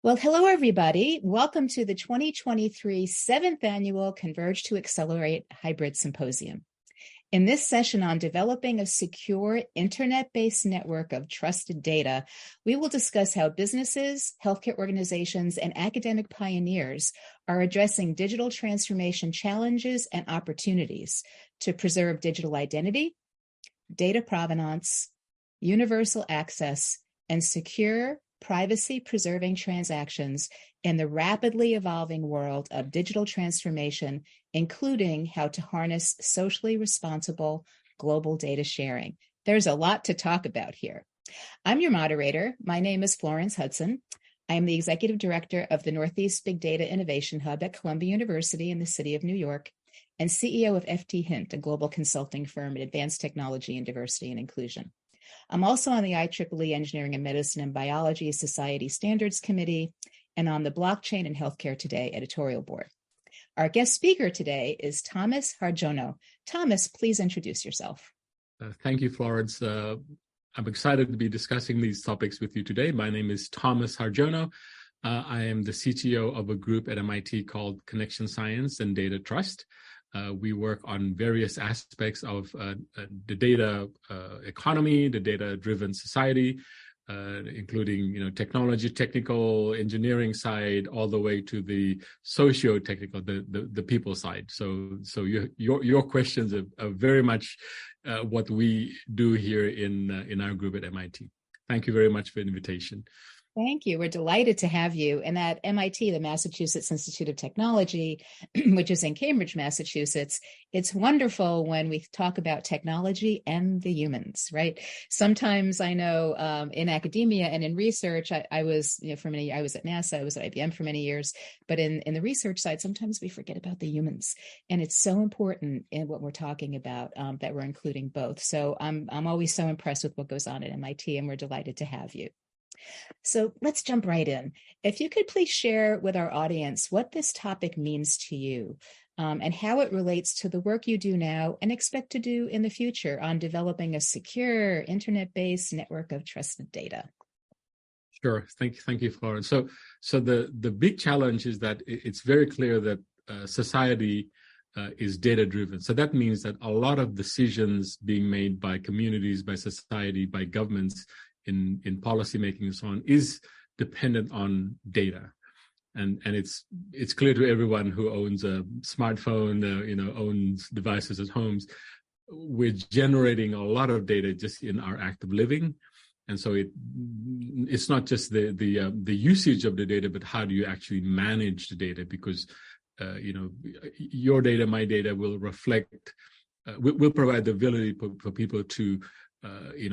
Well, hello, everybody. Welcome to the 2023 7th Annual Converge to Accelerate Hybrid Symposium. In this session on developing a secure internet-based network of trusted data, we will discuss how businesses, healthcare organizations, and academic pioneers are addressing digital transformation challenges and opportunities to preserve digital identity, data provenance, universal access, and secure, privacy-preserving transactions in the rapidly evolving world of digital transformation, including how to harness socially responsible global data sharing. There's a lot to talk about here. I'm your moderator. My name is Florence Hudson. I am the Executive Director of the Northeast Big Data Innovation Hub at Columbia University in the city of New York, and CEO of FDHint, a global consulting firm in advanced technology and diversity and inclusion. I'm also on the IEEE Engineering and Medicine and Biology Society Standards Committee and on the Blockchain and Healthcare Today editorial board. Our guest speaker today is Thomas Hardjono. Thomas, please introduce yourself. Thank you, Florence. I'm excited to be discussing these topics with you today. My name is Thomas Hardjono. I am the CTO of a group at MIT called Connection Science and Data Trust. We work on various aspects of the data economy, the data-driven society, including technology, technical, engineering side, all the way to the socio-technical, the people side. So your questions are very much what we do here in our group at MIT. Thank you very much for the invitation. Thank you. We're delighted to have you. And at MIT, the Massachusetts Institute of Technology, which is in Cambridge, Massachusetts, it's wonderful when we talk about technology and the humans, right? Sometimes I know in academia and in research, I was, for many years, I was at NASA, I was at IBM for many years, but in the research side, sometimes we forget about the humans. And it's so important in what we're talking about that we're including both. So I'm always so impressed with what goes on at MIT, and we're delighted to have you. So let's jump right in. If you could please share with our audience what this topic means to you and how it relates to the work you do now and expect to do in the future on developing a secure internet-based network of trusted data. Sure. Thank you, Florence. So the big challenge is that it's very clear that society is data-driven. So that means that a lot of decisions being made by communities, by society, by governments, in policy making and so on is dependent on data, and it's clear to everyone who owns a smartphone, owns devices at homes. We're generating a lot of data just in our act of living, and so it's not just the usage of the data, but how do you actually manage the data? Because your data, my data will reflect, will provide the ability for people to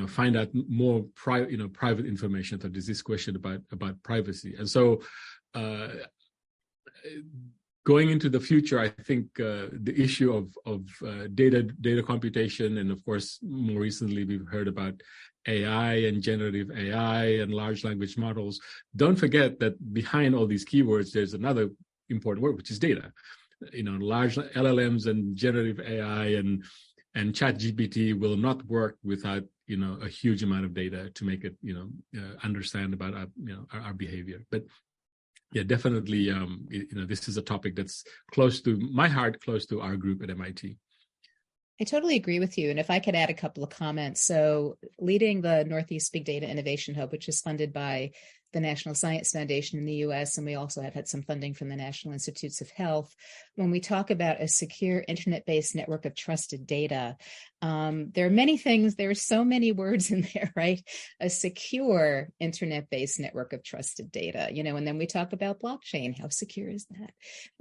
find out more private information. So there's this question about privacy. And so going into the future, I think the issue of data computation, and of course, more recently, we've heard about AI and generative AI and large language models. Don't forget that behind all these keywords, there's another important word, which is data. Large LLMs and generative AI and ChatGPT will not work without a huge amount of data to make it understand about our behavior. But yeah, definitely this is a topic that's close to my heart, close to our group at MIT. I totally agree with you. And if I could add a couple of comments. So leading the Northeast Big Data Innovation Hub, which is funded by the National Science Foundation in the U.S., and we also have had some funding from the National Institutes of Health. When we talk about a secure internet-based network of trusted data, there are many things, there are so many words in there, right? A secure internet-based network of trusted data, and then we talk about blockchain. How secure is that?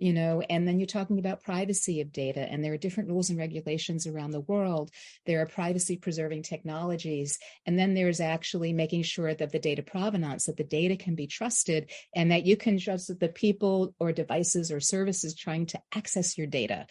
And then you're talking about privacy of data, and there are different rules and regulations around the world. There are privacy-preserving technologies, and then there's actually making sure that the data provenance, that the data can be trusted, and that you can trust that the people or devices or services trying to access your data,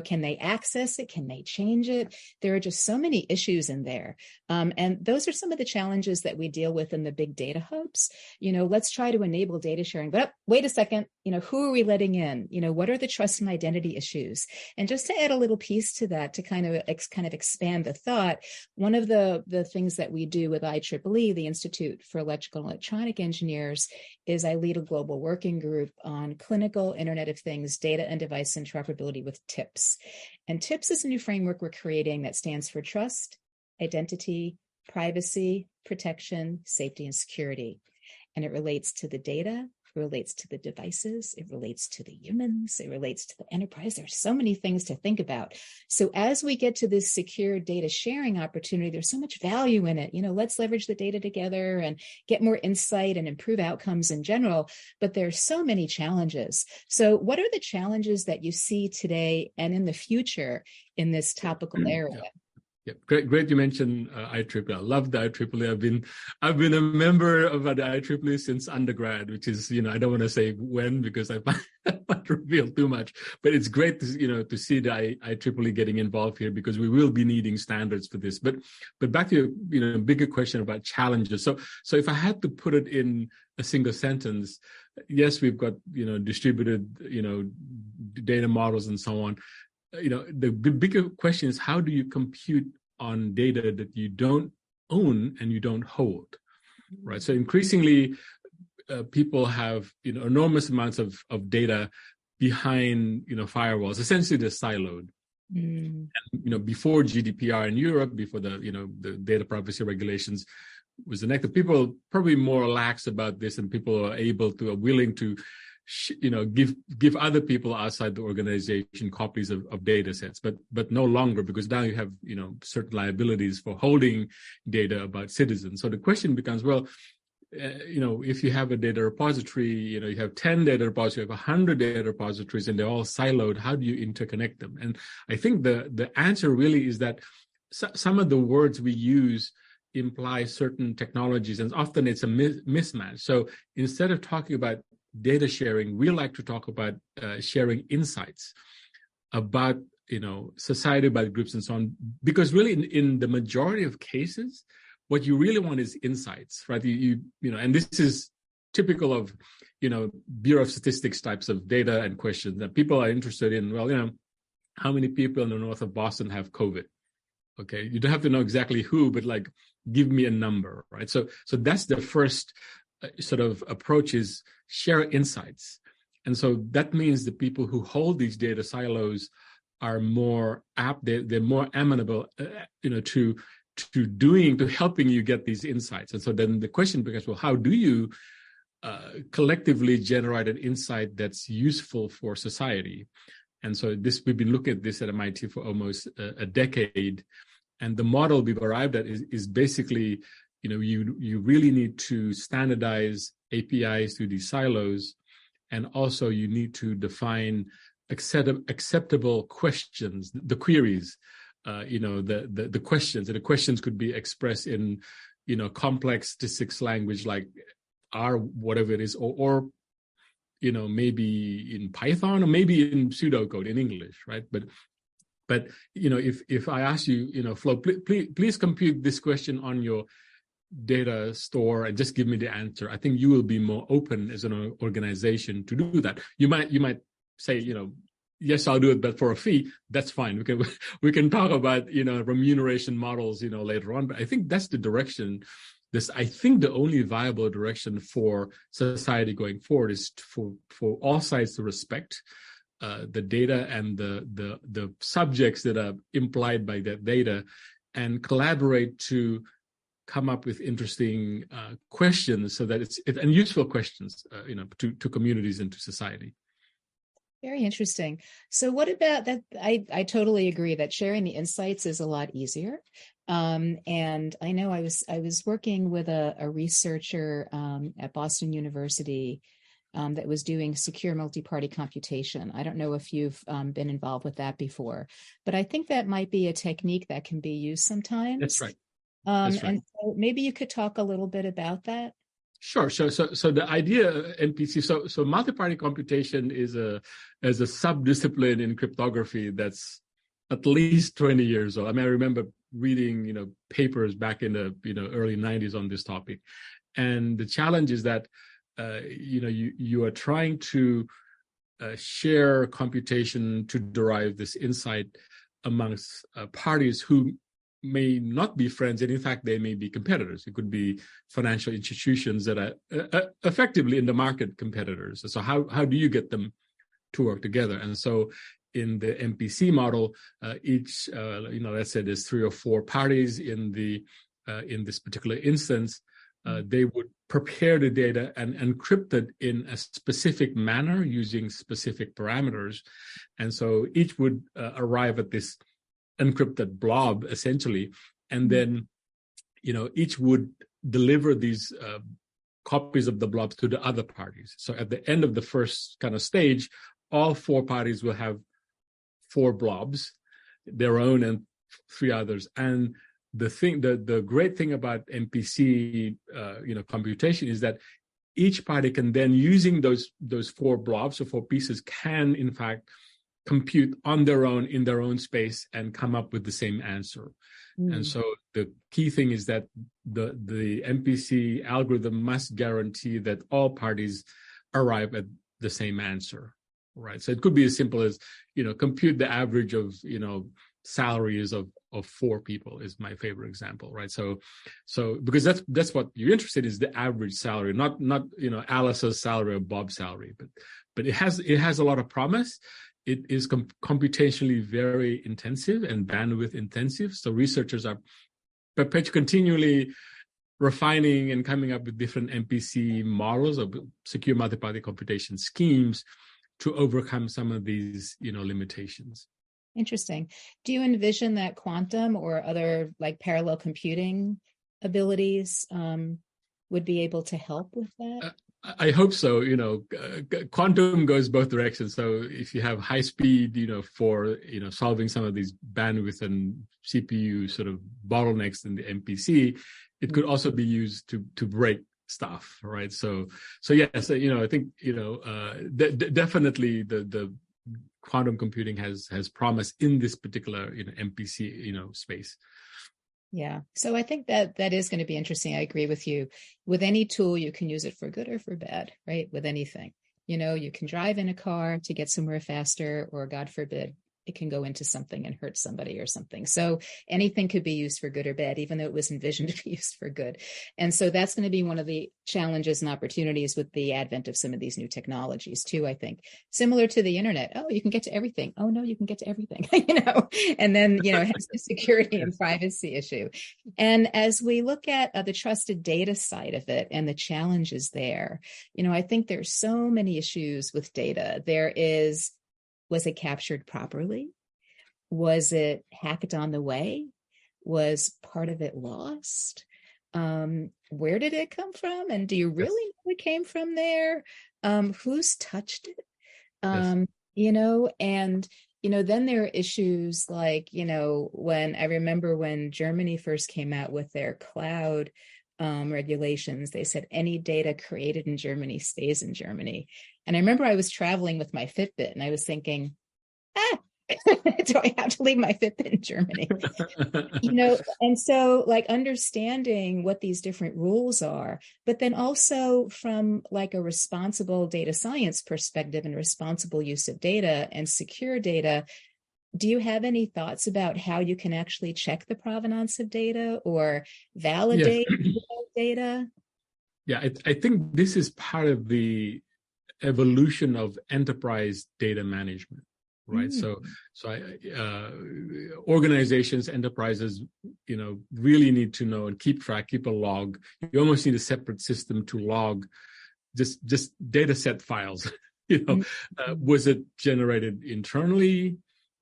can they access it? Can they change it? There are just so many issues in there. And those are some of the challenges that we deal with in the big data hubs. Let's try to enable data sharing, but wait a second, who are we letting in? What are the trust and identity issues? And just to add a little piece to that, to kind of expand the thought, one of the things that we do with IEEE, the Institute for Electrical and Electronic engineers is I lead a global working group on clinical Internet of Things data and device interoperability with TIPPSS. And TIPPSS is a new framework we're creating that stands for trust, identity, privacy, protection, safety, and security. And it relates to the data, it relates to the devices, it relates to the humans, it relates to the enterprise. There's so many things to think about. So as we get to this secure data sharing opportunity, there's so much value in it. Let's leverage the data together and get more insight and improve outcomes in general. But there's so many challenges. So what are the challenges that you see today and in the future in this topical area? Yeah, great. You mentioned IEEE. I love the IEEE. I've been a member of the IEEE since undergrad, which is, I don't want to say when because I might reveal too much. But it's great to, to see the IEEE getting involved here because we will be needing standards for this. But back to your, bigger question about challenges. So if I had to put it in a single sentence, yes, we've got distributed data models and so on. The bigger question is how do you compute on data that you don't own and you don't hold, right? So increasingly, people have enormous amounts of data behind firewalls. Essentially, they're siloed. And, before GDPR in Europe, before the data privacy regulations was enacted, people probably more lax about this, and people are willing to give other people outside the organization copies of data sets, but no longer, because now you have certain liabilities for holding data about citizens. So the question becomes, well, if you have a data repository, you have 10 data repositories, you have 100 data repositories, and they're all siloed, how do you interconnect them? And I think the answer really is that some of the words we use imply certain technologies, and often it's a mismatch. So instead of talking about data sharing, we like to talk about sharing insights about society, about groups and so on, because really in the majority of cases, what you really want is insights, right? And this is typical of Bureau of Statistics types of data and questions that people are interested in. Well, how many people in the north of Boston have COVID? Okay, you don't have to know exactly who, but give me a number, right? So that's the first sort of approach, is share insights. And so that means the people who hold these data silos are more apt, they're more amenable, to helping you get these insights. And so then the question becomes, well, how do you collectively generate an insight that's useful for society? And so we've been looking at this at MIT for almost a decade. And the model we've arrived at is basically, you really need to standardize APIs through these silos, and also you need to define acceptable questions, the queries, the questions. And the questions could be expressed in, complex statistics language like R, whatever it is, or maybe in Python, or maybe in pseudocode in English, right? But if I ask you, Flo, please compute this question on your data store and just give me the answer, I think you will be more open as an organization to do that. You might say, yes, I'll do it, but for a fee. That's fine. We can talk about remuneration models later on. But I think that's the direction. I think the only viable direction for society going forward is for all sides to respect the data and the subjects that are implied by that data, and collaborate to come up with interesting questions, so that and useful questions, to communities and to society. Very interesting. So what about that? I totally agree that sharing the insights is a lot easier. And I know I was working with a researcher at Boston University that was doing secure multi-party computation. I don't know if you've been involved with that before, but I think that might be a technique that can be used sometimes. That's right. And so maybe you could talk a little bit about that. Sure. So the idea, NPC, so multi-party computation is a sub-discipline in cryptography that's at least 20 years old. I mean, I remember reading, papers back in the, early 90s on this topic. And the challenge is that, you are trying to share computation to derive this insight amongst parties who may not be friends, and in fact, they may be competitors. It could be financial institutions that are effectively in the market competitors. So how do you get them to work together? And so in the MPC model, each, let's say there's 3 or 4 parties in this particular instance, they would prepare the data and encrypt it in a specific manner using specific parameters. And so each would arrive at this encrypted blob, essentially. And then, each would deliver these copies of the blobs to the other parties. So at the end of the first kind of stage, all 4 parties will have 4 blobs, their own and 3 others. And the great thing about MPC, computation is that each party can then, using those 4 blobs or 4 pieces, can in fact compute on their own in their own space and come up with the same answer. And so the key thing is that the MPC algorithm must guarantee that all parties arrive at the same answer, right? So it could be as simple as, compute the average of, salaries of 4 people is my favorite example, right? So because that's what you're interested in, is the average salary, not Alice's salary or Bob's salary, but it has a lot of promise. It is computationally very intensive and bandwidth intensive. So researchers are continually refining and coming up with different MPC models of secure multi-party computation schemes to overcome some of these, limitations. Interesting. Do you envision that quantum or other like parallel computing abilities would be able to help with that? I hope so. Quantum goes both directions. So if you have high speed, for, solving some of these bandwidth and CPU sort of bottlenecks in the MPC, it could also be used to break stuff, right? So yes, I think, definitely the quantum computing has promise in this particular, MPC, space. Yeah. So I think that is going to be interesting. I agree with you. With any tool, you can use it for good or for bad, right? With anything, you can drive in a car to get somewhere faster, or God forbid, it can go into something and hurt somebody or something. So anything could be used for good or bad, even though it was envisioned to be used for good. And so that's going to be one of the challenges and opportunities with the advent of some of these new technologies too, I think. Similar to the internet. Oh, you can get to everything. Oh, no, you can get to everything, and then, it has the security and privacy issue. And as we look at the trusted data side of it and the challenges there, I think there's so many issues with data. Was it captured properly? Was it hacked on the way? Was part of it lost? Where did it come from? And do you really know it came from there? Who's touched it? And, then there are issues like, when I remember when Germany first came out with their cloud regulations, they said any data created in Germany stays in Germany. And I remember I was traveling with my Fitbit and I was thinking, do I have to leave my Fitbit in Germany? And so like understanding what these different rules are, but then also from like a responsible data science perspective and responsible use of data and secure data, do you have any thoughts about how you can actually check the provenance of data or validate data? Yeah, I think this is part of the evolution of enterprise data management, right? So organizations, enterprises, really need to know and keep a log. You almost need a separate system to log just data set files. Was it generated internally?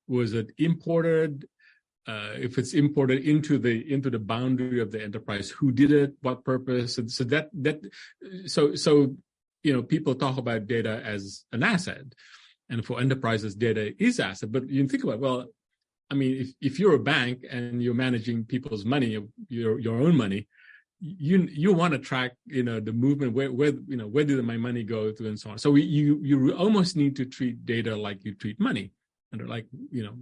Was it imported? If it's imported into the boundary of the enterprise, who did it, what purpose? And so people talk about data as an asset, and for enterprises, data is asset. But you think about, if you're a bank and you're managing people's money, your own money, you want to track, the movement, where did my money go to, and so on. So you almost need to treat data like you treat money, and like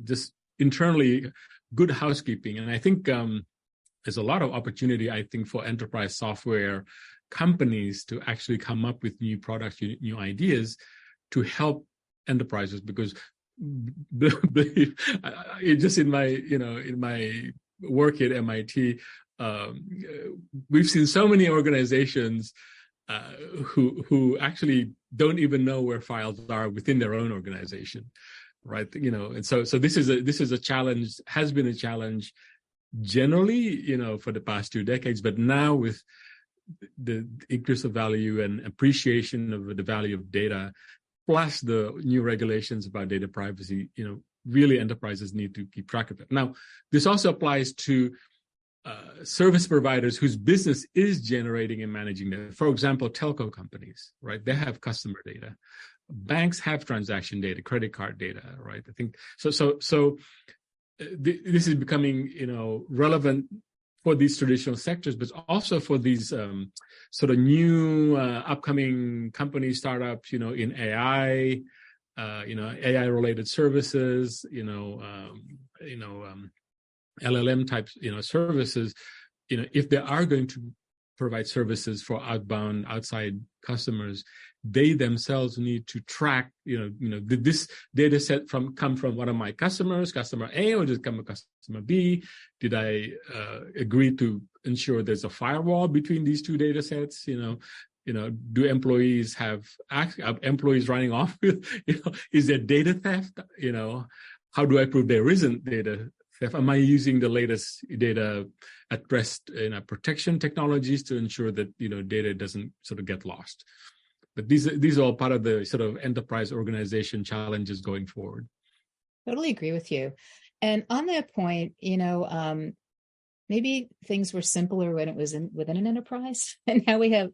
just internally good housekeeping. And I think there's a lot of opportunity, I think, for enterprise software companies to actually come up with new products, new ideas to help enterprises, because just in my work at MIT, we've seen so many organizations who actually don't even know where files are within their own organization, right? And so this is a challenge, has been a challenge generally, for the past 2 decades, but now with the increase of value and appreciation of the value of data, plus the new regulations about data privacy, really enterprises need to keep track of it. Now, this also applies to service providers whose business is generating and managing data. For example, telco companies, right? They have customer data. Banks have transaction data, credit card data, right? I think so. This is becoming, relevant for these traditional sectors, but also for these sort of new upcoming company startups, in AI, AI-related services, LLM types, services. If they are going to provide services for outside customers, they themselves need to track, did this data set come from one of my customers, customer A, or did it come from customer B? Did I agree to ensure there's a firewall between these two data sets? Do employees have employees running off with, is there data theft? How do I prove there isn't data theft? Am I using the latest data at rest protection technologies to ensure that, data doesn't sort of get lost? But these are all part of the sort of enterprise organization challenges going forward. Totally agree with you. And on that point, maybe things were simpler when it was within an enterprise, and now we have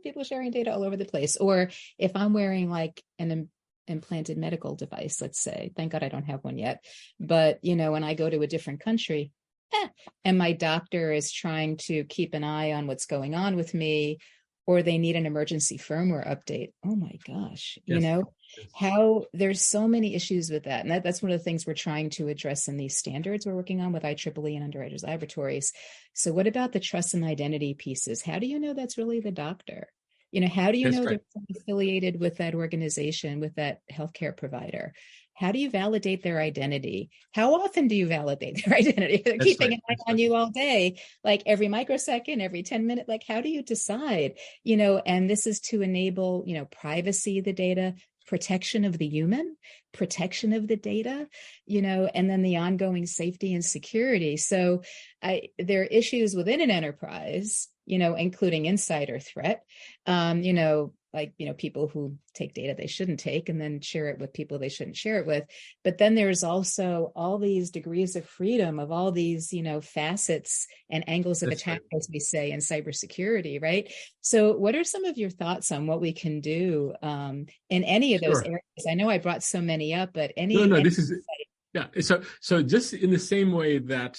people sharing data all over the place. Or if I'm wearing like an implanted medical device, let's say, thank God I don't have one yet, but when I go to a different country, and my doctor is trying to keep an eye on what's going on with me, or they need an emergency firmware update. Oh my gosh, yes. How there's so many issues with that. And that's one of the things we're trying to address in these standards we're working on with IEEE and Underwriters Laboratories. So what about the trust and identity pieces? How do you know that's really the doctor? How do you know they're affiliated with that organization, with that healthcare provider? How do you validate their identity? How often do you validate their identity? They're keeping an eye on you all day, like every microsecond, every 10 minutes. Like, how do you decide? And this is to enable, privacy of the data, protection of the human, protection of the data, and then the ongoing safety and security. So there are issues within an enterprise, including insider threat, people who take data they shouldn't take and then share it with people they shouldn't share it with. But then there's also all these degrees of freedom of all these, facets and angles of attack, as we say, in cybersecurity, right? So what are some of your thoughts on what we can do in any of those areas? I know I brought so many up, but this is, So just in the same way that,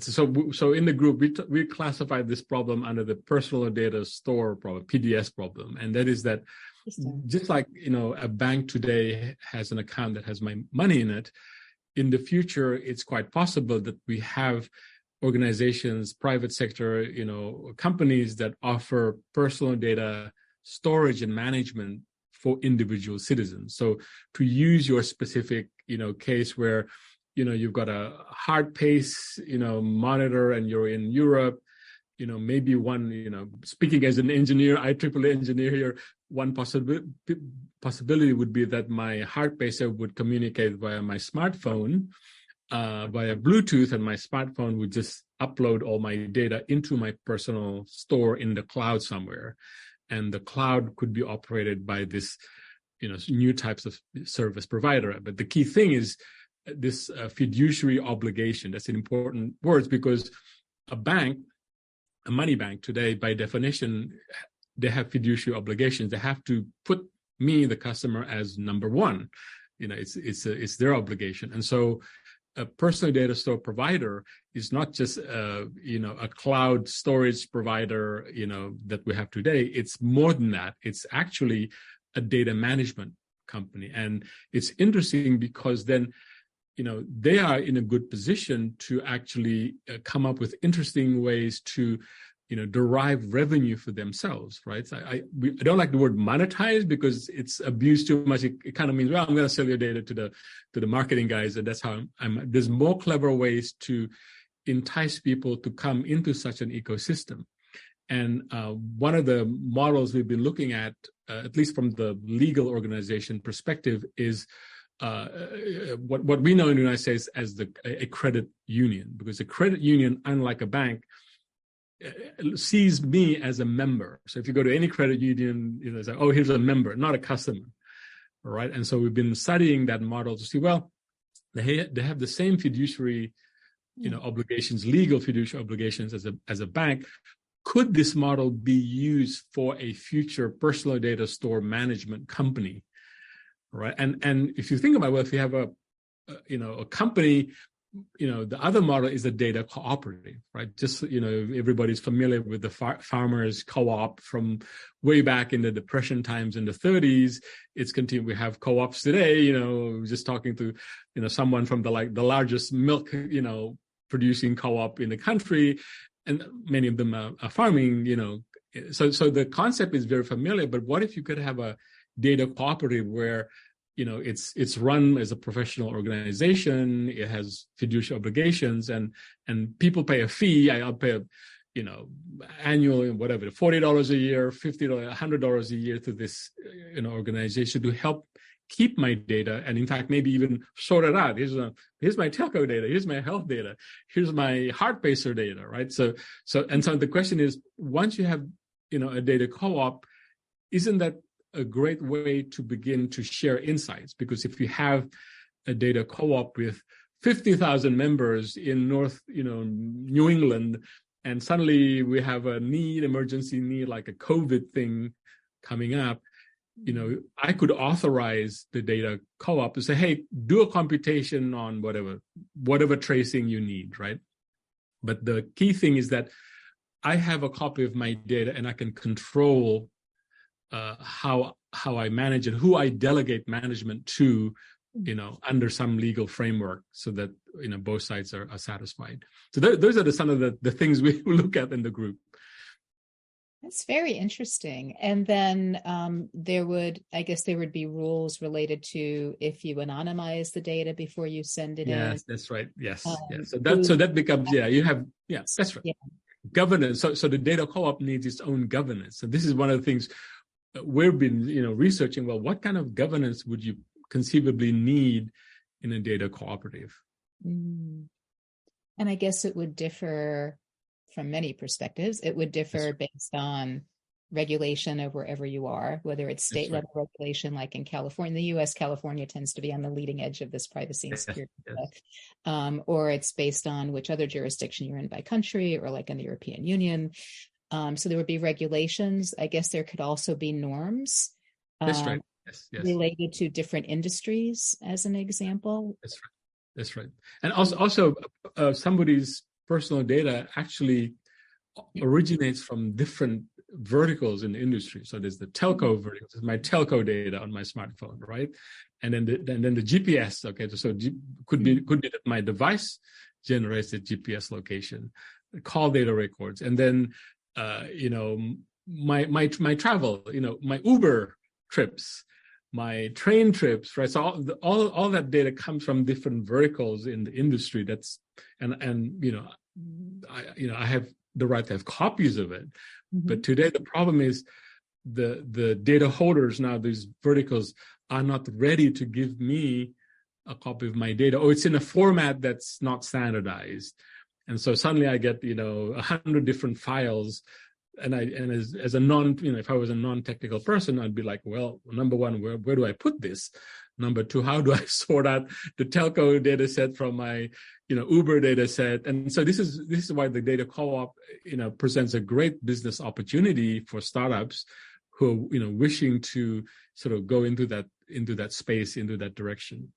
so in the group, we classified this problem under the personal data store problem, PDS problem. And that is that just like, a bank today has an account that has my money in it, in the future, it's quite possible that we have organizations, private sector, companies that offer personal data storage and management for individual citizens. So to use your specific, case where you've got a heart pace, monitor, and you're in Europe, maybe one, speaking as an engineer, IEEE engineer here, one possibility would be that my heart pacer would communicate via my smartphone, via Bluetooth, and my smartphone would just upload all my data into my personal store in the cloud somewhere. And the cloud could be operated by this, new types of service provider. But the key thing is, this fiduciary obligation. That's an important word, because a money bank today, by definition, they have fiduciary obligations. They have to put me, the customer, as number one. It's their obligation. And so a personal data store provider is not just a cloud storage provider, that we have today. It's more than that. It's actually a data management company. And it's interesting because then they are in a good position to actually come up with interesting ways to derive revenue for themselves, right? So I don't like the word monetize because it's abused too much. It kind of means, well, I'm going to sell your data to the marketing guys, and that's how there's more clever ways to entice people to come into such an ecosystem. And one of the models we've been looking at least from the legal organization perspective, is what we know in the United States as a credit union, because a credit union, unlike a bank, sees me as a member. So if you go to any credit union, it's like, oh, here's a member, not a customer, all right? And so we've been studying that model to see, well, they have the same fiduciary, obligations, legal fiduciary obligations as a bank. Could this model be used for a future personal data store management company, right? And if you think about, well, if you have a company, the other model is a data cooperative, right? Just, everybody's familiar with the farmers co-op from way back in the Depression times in the 30s. It's continued. We have co-ops today, just talking to, someone from the largest milk, producing co-op in the country, and many of them are farming, So the concept is very familiar, but what if you could have a data cooperative where it's run as a professional organization, it has fiduciary obligations, and people pay a fee. I'll pay annual, whatever, $40 a year, $50, $100 a year to this organization to help keep my data, and in fact maybe even sort it out. Here's my telco data, here's my health data, here's my heart pacer data, right? So the question is, once you have a data co-op, isn't that a great way to begin to share insights? Because if you have a data co-op with 50,000 members in New England, and suddenly we have emergency need, like a COVID thing coming up, I could authorize the data co-op to say, hey, do a computation on whatever tracing you need, right? But the key thing is that I have a copy of my data and I can control how I manage it, who I delegate management to, under some legal framework, so that both sides are satisfied. So those are some of the things we look at in the group. That's very interesting. And then there would be rules related to if you anonymize the data before you send it in. Yes, that's right. Yes. So that becomes, that's right. Yeah. Governance. So the data co-op needs its own governance. So this is one of the things we've been, researching. Well, what kind of governance would you conceivably need in a data cooperative? And I guess it would differ from many perspectives. It would differ based on regulation of wherever you are, whether it's state level regulation, like in California. In the U.S., California tends to be on the leading edge of this privacy and security stuff. Or it's based on which other jurisdiction you're in by country, or like in the European Union. So there would be regulations. I guess there could also be norms. That's right. Yes. Related to different industries, as an example. That's right. And also somebody's personal data actually originates from different verticals in the industry. So there's the telco vertical. There's my telco data on my smartphone, right? And then the GPS. Okay, so could be that my device generates the GPS location, call data records, and then my travel, my Uber trips, my train trips, right? So all that data comes from different verticals in the industry. I have the right to have copies of it. But today the problem is the data holders now, these verticals, are not ready to give me a copy of my data, or it's in a format that's not standardized. And so suddenly I get 100 different files. And as a if I was a non-technical person, I'd be like, well, number one, where do I put this? Number two, how do I sort out the telco data set from my, Uber data set? And so this is why the data co-op, presents a great business opportunity for startups who are, wishing to sort of go into that space, into that direction.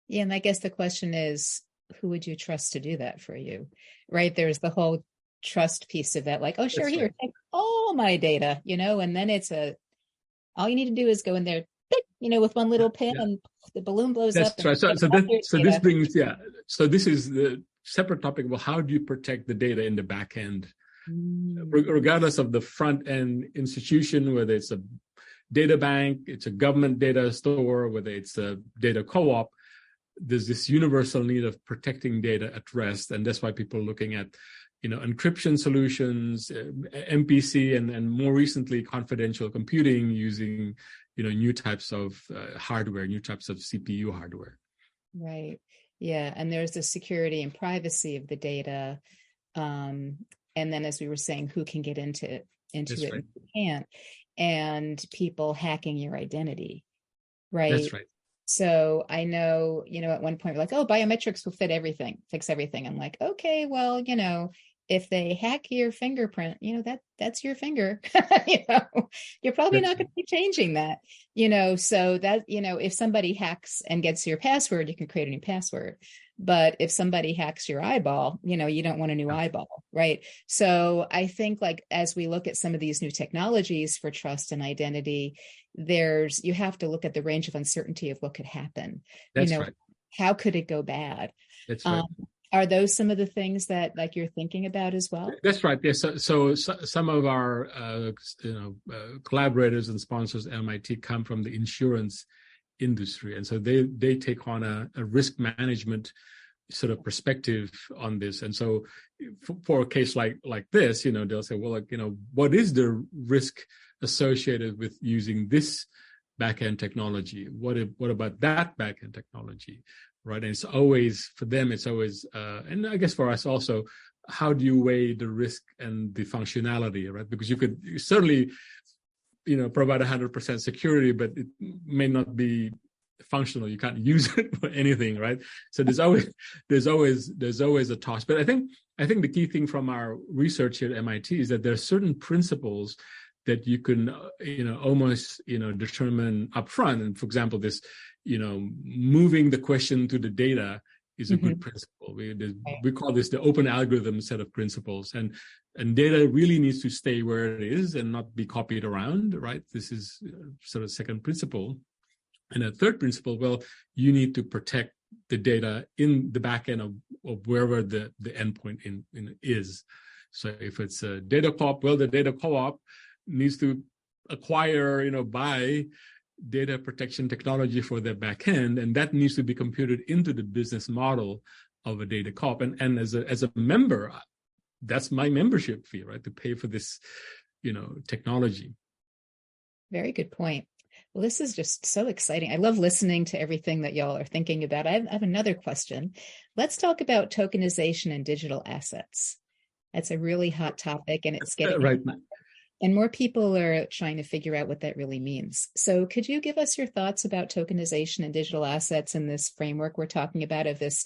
Yeah, and I guess the question is, who would you trust to do that for you? Right? There's the whole trust piece of that, like, oh, sure, here, take all my data, and then all you need to do is go in there, with one little pin, and the balloon blows up. That's right. So this brings, so this is the separate topic. Well, how do you protect the data in the back end? regardless of the front end institution, whether it's a data bank, it's a government data store, whether it's a data co-op. There's this universal need of protecting data at rest, and that's why people are looking at, encryption solutions, MPC, and more recently confidential computing using, new types of hardware, new types of CPU hardware. Right. Yeah, and there's the security and privacy of the data, and then, as we were saying, who can get into it, Right. and who can't, and people hacking your identity. Right. That's right. So I know, at one point we're like, oh, biometrics will fix everything. I'm like, okay, well, if they hack your fingerprint, that's your finger. You're probably not going to be changing that. So that, if somebody hacks and gets your password, you can create a new password. But if somebody hacks your eyeball, you don't want a new eyeball, right? So I think, like, as we look at some of these new technologies for trust and identity, you have to look at the range of uncertainty of what could happen. That's right. How could it go bad? That's right. Are those some of the things that, like, you're thinking about as well? That's right. Yes. So some of our collaborators and sponsors at MIT come from the insurance industry, and so they take on a risk management sort of perspective on this. And so for a case like this, they'll say, well, what is the risk associated with using this backend technology? What about that backend technology? Right. And it's always, for them, and I guess for us also, how do you weigh the risk and the functionality, right? Because you could certainly, provide 100% security, but it may not be functional. You can't use it for anything, right? So there's always a toss. But I think the key thing from our research here at MIT is that there are certain principles that you can, almost, determine upfront. And for example, this, moving the question to the data is a good principle. We call this the open algorithm set of principles, and data really needs to stay where it is and not be copied around, right? This is sort of second principle. And a third principle, well, you need to protect the data in the back end of wherever the endpoint is. So if it's a data co-op, well, the data co-op needs to acquire, buy data protection technology for their backend, and that needs to be computed into the business model of a data co-op. And as a member, that's my membership fee, right? To pay for this, technology. Very good point. Well, this is just so exciting. I love listening to everything that y'all are thinking about. I have another question. Let's talk about tokenization and digital assets. That's a really hot topic, and it's getting right. And more people are trying to figure out what that really means. So could you give us your thoughts about tokenization and digital assets in this framework we're talking about of this,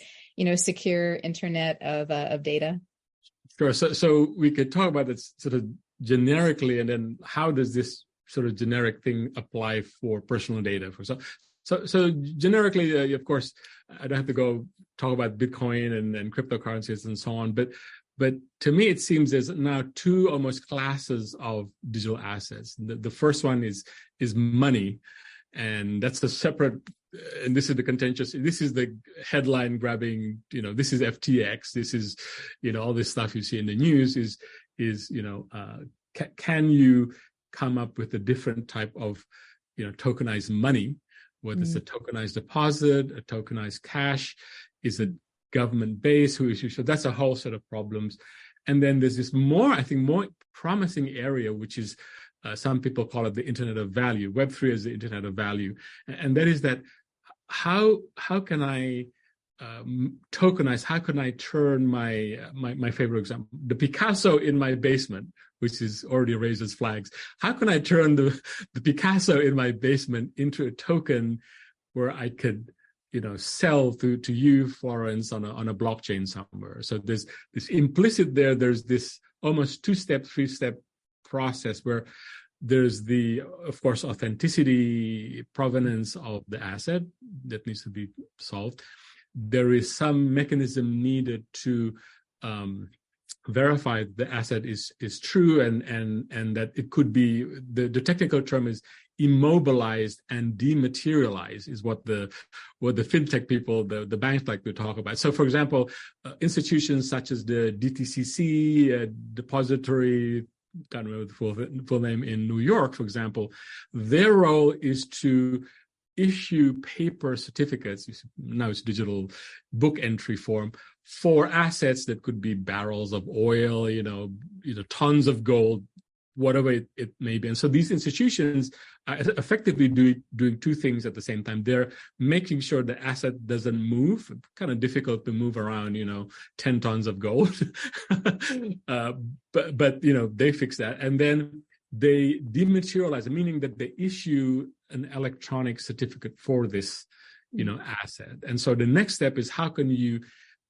secure internet of data? Sure. So we could talk about it sort of generically, and then how does this sort of generic thing apply for personal data? So generically, of course, I don't have to go talk about Bitcoin and cryptocurrencies and so on, but to me, it seems there's now two almost classes of digital assets. The first one is money, and that's a separate. And this is the contentious. This is the headline grabbing. This is FTX. This is, all this stuff you see in the news is can you come up with a different type of, tokenized money, whether it's a tokenized deposit, a tokenized cash, is it government based, who issues? So that's a whole set of problems. And then there's this more promising area, which is some people call it the Internet of Value. Web3 is the Internet of Value, and that is that how can I tokenize? How can I turn my favorite example, the Picasso in my basement, which is already raised as flags. How can I turn the Picasso in my basement into a token where I could, sell to you, Florence, on a blockchain somewhere? So there's this implicit there. There's this almost 2-step, 3-step process where there's the, of course, authenticity, provenance of the asset that needs to be solved. There is some mechanism needed to verify the asset is true and that it could be, the technical term is immobilized and dematerialized, is what the fintech people, the banks like to talk about. So for example, institutions such as the DTCC, depository, can't remember the full name, in New York, for example, their role is to issue paper certificates, now it's digital book entry form, for assets that could be barrels of oil, tons of gold, whatever it may be. And so these institutions are effectively doing two things at the same time. They're making sure the asset doesn't move. Kind of difficult to move around, 10 tons of gold. but they fix that. And then they dematerialize, meaning that they issue an electronic certificate for this, asset. And so the next step is, how can you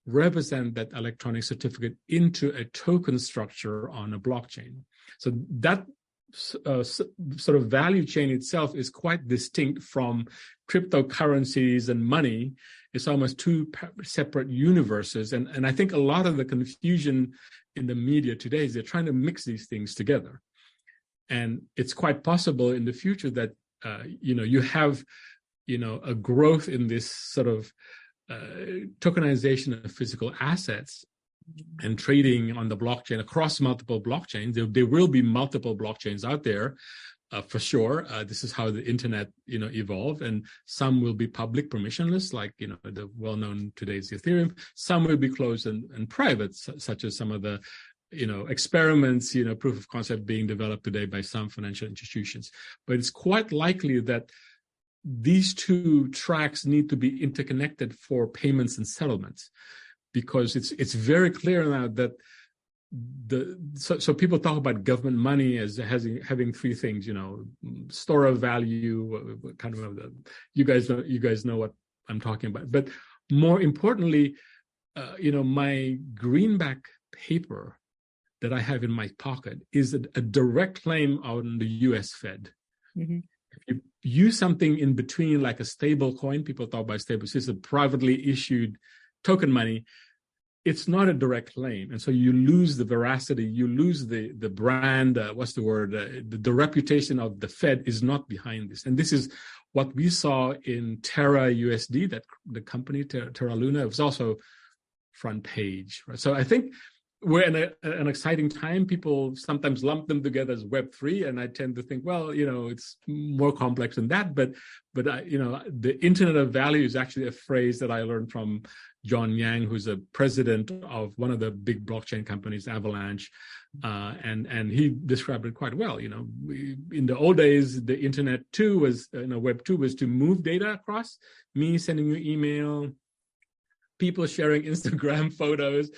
represent that electronic certificate into a token structure on a blockchain? So that sort of value chain itself is quite distinct from cryptocurrencies and money. It's almost two separate universes. And I think a lot of the confusion in the media today is they're trying to mix these things together. And it's quite possible in the future that, you have, a growth in this sort of tokenization of physical assets and trading on the blockchain across multiple blockchains. There will be multiple blockchains out there, for sure. This is how the internet, evolved, and some will be public, permissionless, like, the well-known today's Ethereum. Some will be closed and private, such as some of the, experiments, proof of concept being developed today by some financial institutions. But it's quite likely that these two tracks need to be interconnected for payments and settlements, because it's very clear now that so people talk about government money as having three things, store of value, kind of you guys know what I'm talking about. But more importantly, my greenback paper that I have in my pocket is a direct claim on the US Fed. Mm-hmm. If you use something in between, like a stable coin, people talk about stable, it's a privately issued token money, it's not a direct claim. And so you lose the veracity, you lose the brand, the reputation of the Fed is not behind this. And this is what we saw in Terra USD, that the company Terra Luna, it was also front page, right? So I think we're in an exciting time. People sometimes lump them together as Web3, and I tend to think, well, it's more complex than that. But the Internet of Value is actually a phrase that I learned from John Yang, who's a president of one of the big blockchain companies, Avalanche, and he described it quite well. In the old days, the Internet 2 was, Web 2 was to move data across. Me sending you email, people sharing Instagram photos,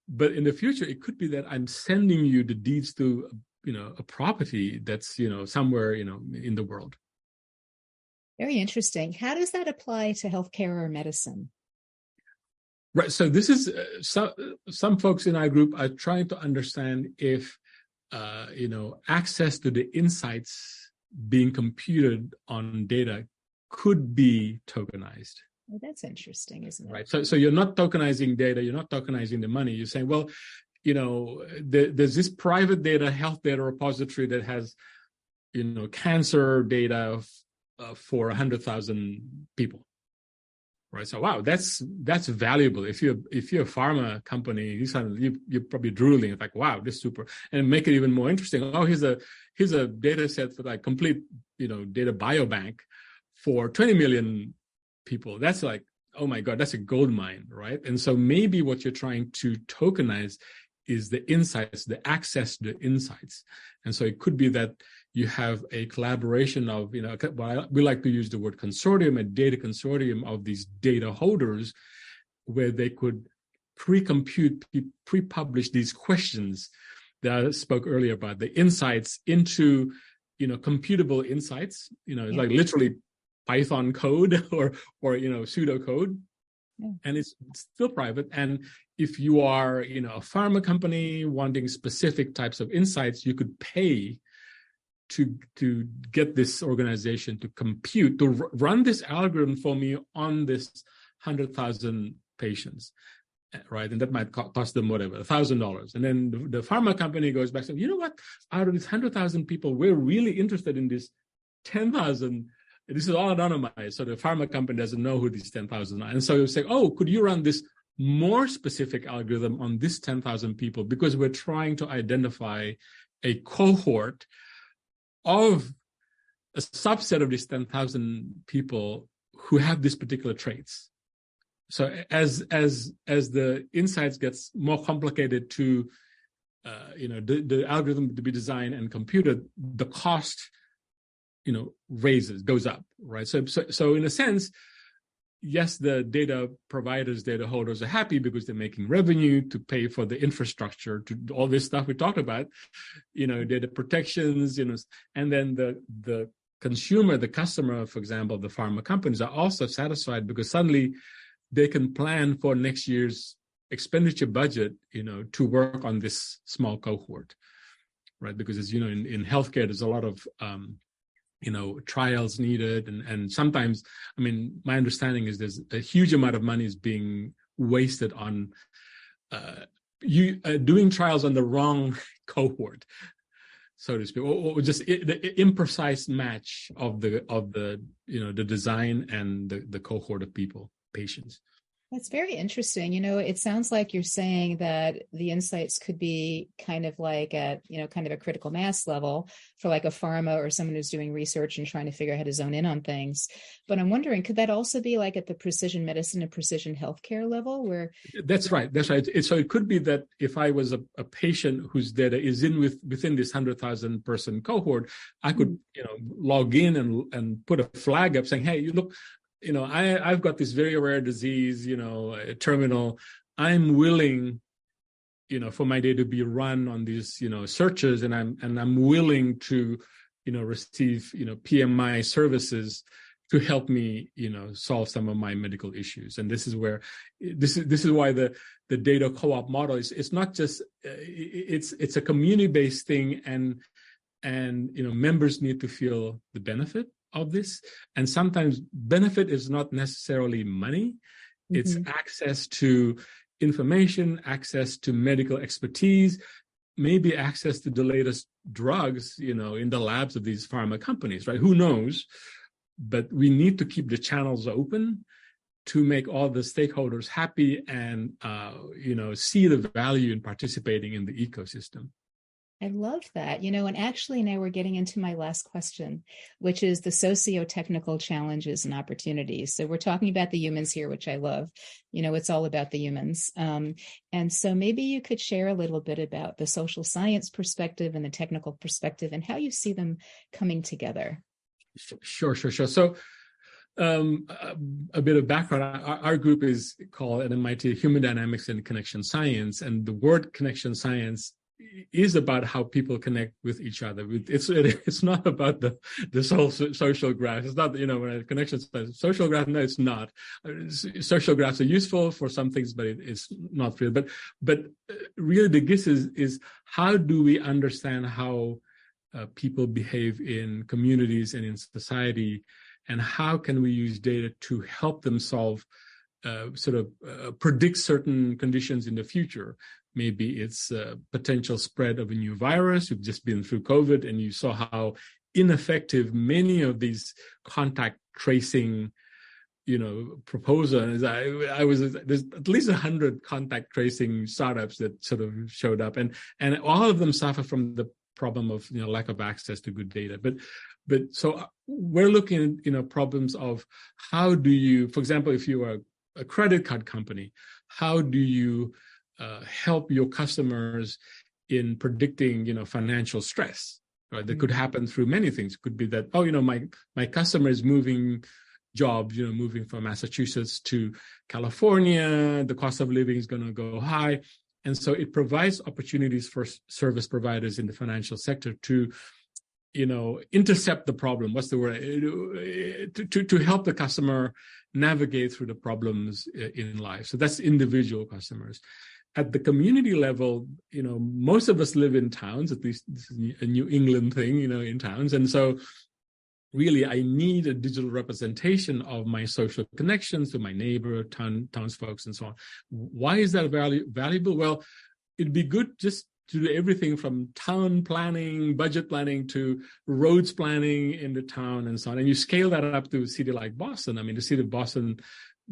But in the future, it could be that I'm sending you the deeds to, a property that's, somewhere, in the world. Very interesting. How does that apply to healthcare or medicine? Right. So this is some folks in our group are trying to understand if, access to the insights being computed on data could be tokenized. Well, that's interesting, isn't it? Right. So you're not tokenizing data. You're not tokenizing the money. You're saying, well, there's this private data, health data repository that has, cancer data for 100,000 people. Right. So, wow, that's valuable. If you're a pharma company, you're probably drooling. It's like, wow, this is super. And make it even more interesting. Oh, here's a data set for like complete, data biobank for 20 million people. That's like, oh my God, that's a gold mine, right? And so maybe what you're trying to tokenize is the insights, the access to the insights. And so it could be that you have a collaboration of, we like to use the word consortium, a data consortium of these data holders, where they could pre-compute, pre-publish these questions that I spoke earlier about, the insights into, computable insights, it's like literally Python code or pseudocode, and it's still private. And if you are, a pharma company wanting specific types of insights, you could pay to get this organization to compute, to run this algorithm for me on this 100,000 patients. right? And that might cost them whatever, $1,000. And then the pharma company goes back and says, you know what? Out of these 100,000 people, we're really interested in this 10,000. This is all anonymized, so the pharma company doesn't know who these 10,000 are. And so you say, oh, could you run this more specific algorithm on this 10,000 people? Because we're trying to identify a cohort of a subset of these 10,000 people who have these particular traits. So as the insights gets more complicated to, the algorithm to be designed and computed, the cost, goes up, right? So in a sense, yes, the data providers, data holders are happy because they're making revenue to pay for the infrastructure, to all this stuff we talked about, data protections, and then the consumer, the customer, for example, the pharma companies are also satisfied because suddenly they can plan for next year's expenditure budget, to work on this small cohort, right? Because as you know, in healthcare, there's a lot of, trials needed. And sometimes, my understanding is there's a huge amount of money is being wasted on doing trials on the wrong cohort, so to speak, or just the imprecise match of the design and the cohort of patients. That's very interesting. It sounds like you're saying that the insights could be kind of like at, kind of a critical mass level for like a pharma or someone who's doing research and trying to figure out how to zone in on things. But I'm wondering, could that also be like at the precision medicine and precision healthcare level where? That's right. So it could be that if I was a patient whose data is within this 100,000 person cohort, I could, log in and put a flag up saying, hey, you look, I've got this very rare disease, terminal. I'm willing, for my data to be run on these, searches, and I'm willing to, receive, PMI services to help me, solve some of my medical issues. And this is where this is why the data co-op model is. It's not just it's a community-based thing, and members need to feel the benefit of this. And sometimes benefit is not necessarily money. Mm-hmm. It's access to information, access to medical expertise, maybe access to the latest drugs, in the labs of these pharma companies, right? Who knows? But we need to keep the channels open to make all the stakeholders happy and, see the value in participating in the ecosystem. I love that, and actually now we're getting into my last question, which is the socio-technical challenges and opportunities. So we're talking about the humans here, which I love. It's all about the humans. And so maybe you could share a little bit about the social science perspective and the technical perspective and how you see them coming together. Sure. So a bit of background. Our group is called at MIT Human Dynamics and Connection Science. And the word connection science is about how people connect with each other. It's not about the social graph. It's not, when a connection social graph. No, it's not. Social graphs are useful for some things, but it's not real. But really, the gist is how do we understand how people behave in communities and in society, and how can we use data to help them solve, predict certain conditions in the future. Maybe it's a potential spread of a new virus. We've just been through COVID, and you saw how ineffective many of these contact tracing, proposals. There's at least 100 contact tracing startups that sort of showed up, and all of them suffer from the problem of lack of access to good data. But so we're looking at problems of how do you, for example, if you are a credit card company, how do you help your customers in predicting, financial stress, right? That could happen through many things. It could be that, my customer is moving jobs, moving from Massachusetts to California, the cost of living is going to go high. And so it provides opportunities for service providers in the financial sector to, intercept the problem. What's the word? To help the customer navigate through the problems in life. So that's individual customers. At the community level, most of us live in towns. At least this is a New England thing, in towns. And so really, I need a digital representation of my social connections to my neighbor, townsfolk, and so on. Why is that valuable? Well, it'd be good just to do everything from town planning, budget planning, to roads planning in the town and so on. And you scale that up to a city like Boston. I mean, the city of Boston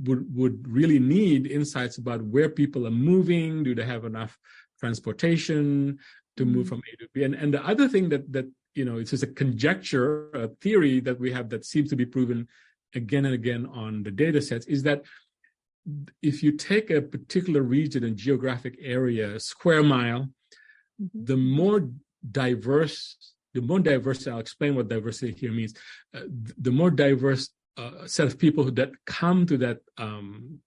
would really need insights about where people are moving. Do they have enough transportation to move from A to B? And the other thing that it's just a conjecture, a theory that we have that seems to be proven again and again on the data sets, is that if you take a particular region and geographic area, square mile, the more diverse, I'll explain what diversity here means, the more diverse set of people that come to that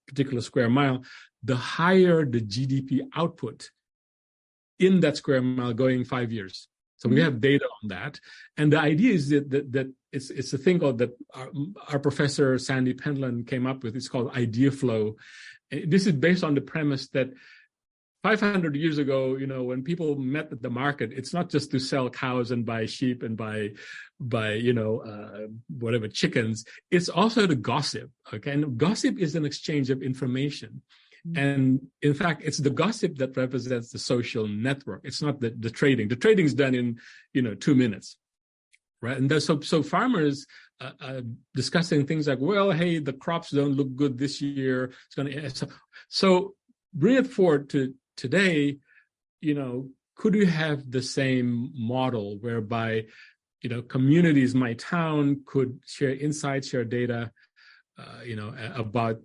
particular square mile, the higher the GDP output in that square mile going 5 years. So we have data on that. And the idea is that it's a thing called that our professor, Sandy Pentland, came up with. It's called idea flow. This is based on the premise that 500 years ago, when people met at the market, it's not just to sell cows and buy sheep and buy whatever, chickens. It's also to gossip. Okay. And gossip is an exchange of information. And in fact, it's the gossip that represents the social network. It's not the trading. The trading is done in, 2 minutes, right? And so farmers discussing things like, well, hey, the crops don't look good this year. It's going to. So bring it forward to today. Could we have the same model whereby, communities, my town, could share insights, share data, about,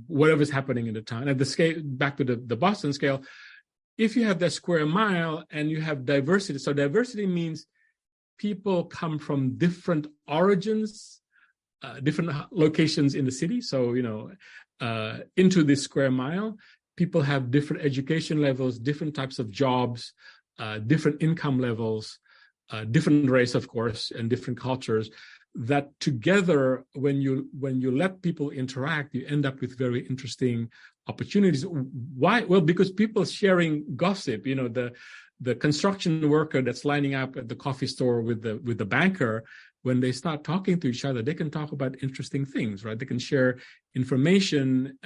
whatever's happening in the town. At the scale, back to the Boston scale, if you have that square mile and you have diversity, so diversity means people come from different origins, different locations in the city. So, into this square mile, people have different education levels, different types of jobs, different income levels, different race, of course, and different cultures. That together, when you let people interact, you end up with very interesting opportunities. Why? Well, because people sharing gossip. The construction worker that's lining up at the coffee store with the banker, when they start talking to each other, they can talk about interesting things, right? They can share information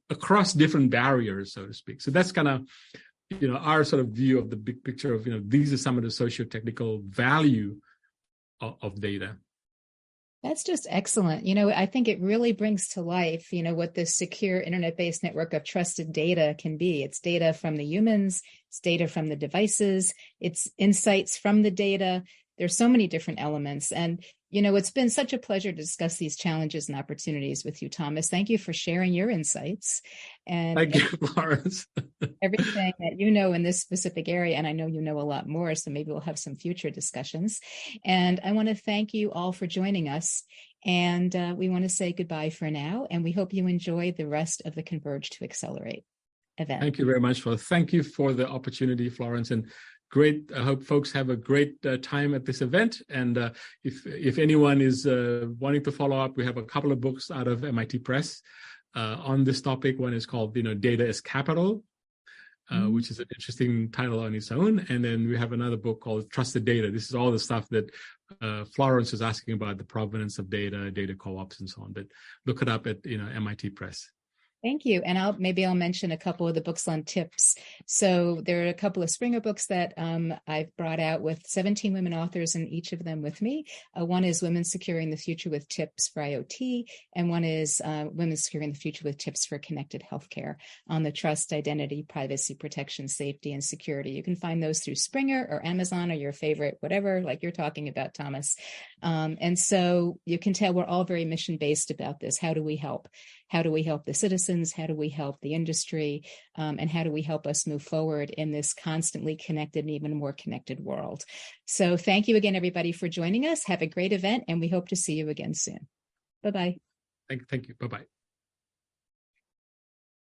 across different barriers, so to speak. So that's kind of our sort of view of the big picture of these are some of the socio-technical value of data. That's just excellent. I think it really brings to life, what this secure internet-based network of trusted data can be. It's data from the humans, it's data from the devices, it's insights from the data. There's so many different elements. And, it's been such a pleasure to discuss these challenges and opportunities with you, Thomas. Thank you for sharing your insights. And thank you, Florence. Everything that in this specific area. And I know a lot more, so maybe we'll have some future discussions. And I want to thank you all for joining us. And we want to say goodbye for now. And we hope you enjoy the rest of the Converge to Accelerate event. Thank you very much, thank you for the opportunity, Florence. And great. I hope folks have a great time at this event. And if anyone is wanting to follow up, we have a couple of books out of MIT Press on this topic. One is called, Data is Capital, which is an interesting title on its own. And then we have another book called Trusted Data. This is all the stuff that Florence was asking about, the provenance of data, data co-ops, and so on. But look it up at MIT Press. Thank you. And I'll mention a couple of the books on TIPPSS. So there are a couple of Springer books that I've brought out with 17 women authors, and each of them with me. One is Women Securing the Future with TIPPSS for IoT, and one is Women Securing the Future with TIPPSS for Connected Healthcare on the trust, identity, privacy, protection, safety, and security. You can find those through Springer or Amazon or your favorite, whatever, like you're talking about, Thomas. And so you can tell we're all very mission-based about this. How do we help? How do we help the citizens? How do we help the industry? And how do we help us move forward in this constantly connected and even more connected world? So thank you again, everybody, for joining us. Have a great event, and we hope to see you again soon. Bye-bye. Thank you. Bye-bye.